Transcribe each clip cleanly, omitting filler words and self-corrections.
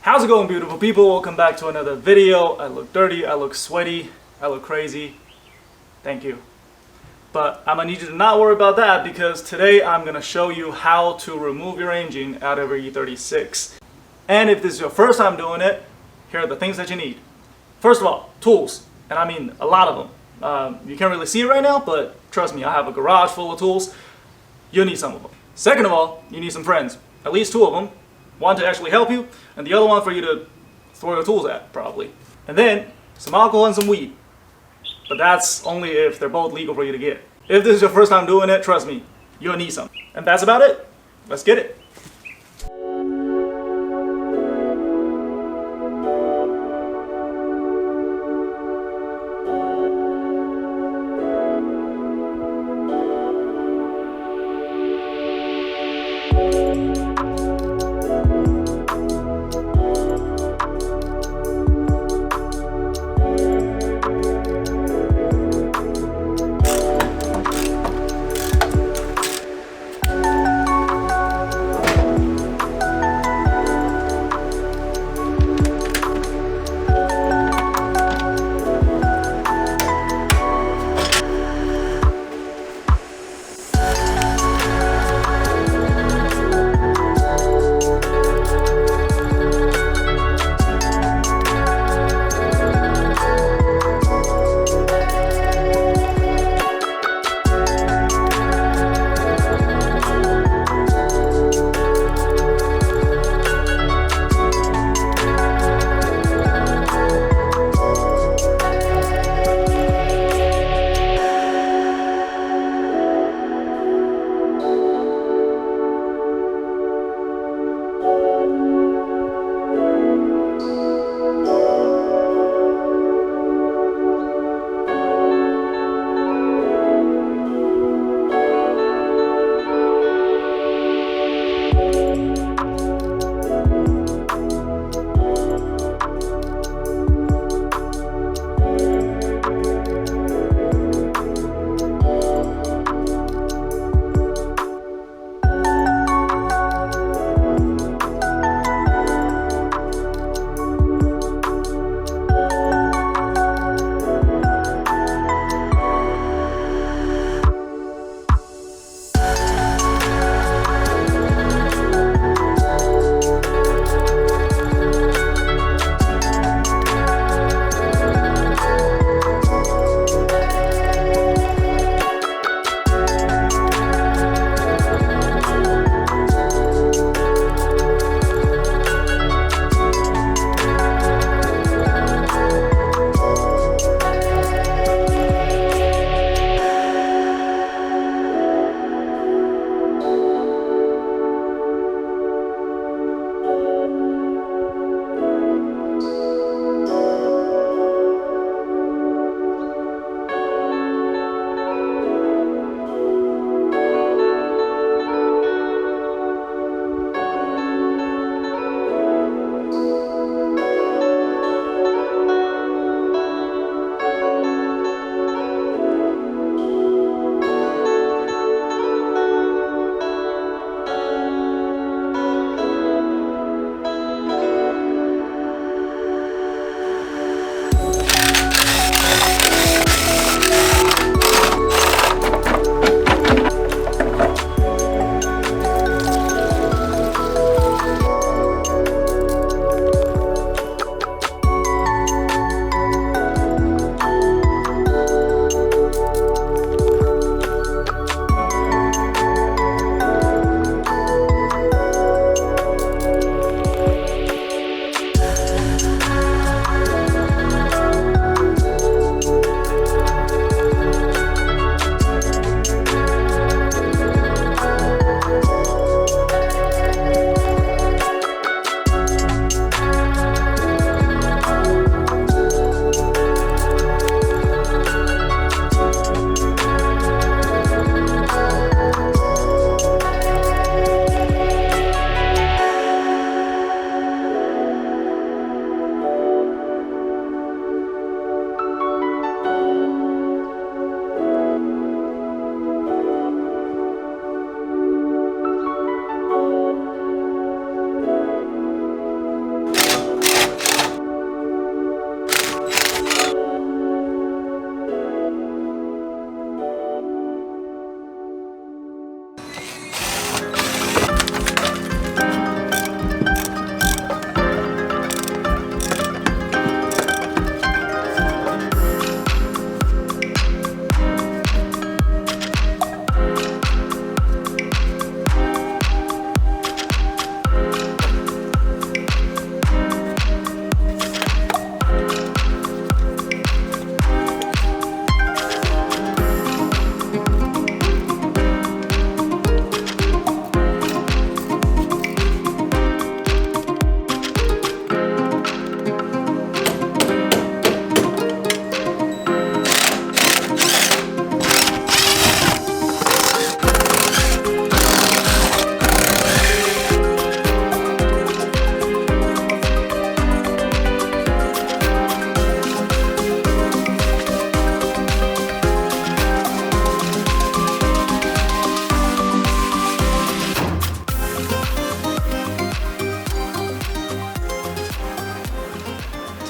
How's it going, beautiful people? Welcome back to another video. I look dirty, I look sweaty, I look crazy. Thank you. But I'm gonna need you to not worry about that because today I'm gonna show you how to remove your engine out of your E36. And if this is your first time doing it, here are the things that you need. First of all, tools, and I mean a lot of them. You can't really see it right now, but trust me, I have a garage full of tools. You'll need some of them. Second of all, you need some friends, at least two of them. One to actually help you, and the other one for you to throw your tools at, probably. And then, some alcohol and some weed. But that's only if they're both legal for you to get. If this is your first time doing it, trust me, you'll need some. And that's about it. Let's get it.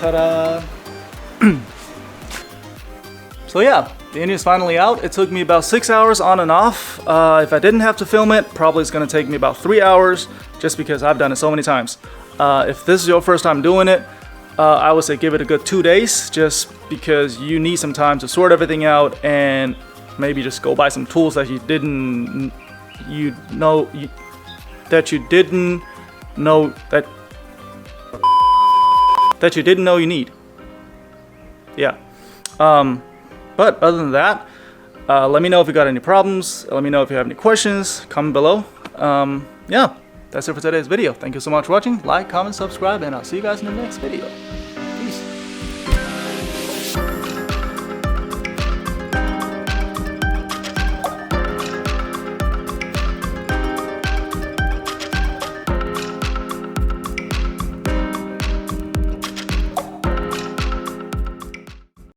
Ta-da! So yeah, the engine's finally out. It took me about 6 hours on and off. If I didn't have to film it, probably it's gonna take me about 3 hours, just because I've done it so many times. If this is your first time doing it, I would say give it a good 2 days, just because you need some time to sort everything out, and maybe just go buy some tools that you didn't know you need. Yeah. But other than that, let me know if you got any problems. Let me know if you have any questions. Comment below. Yeah, that's it for today's video. Thank you so much for watching. Like, comment, subscribe, and I'll see you guys in the next video.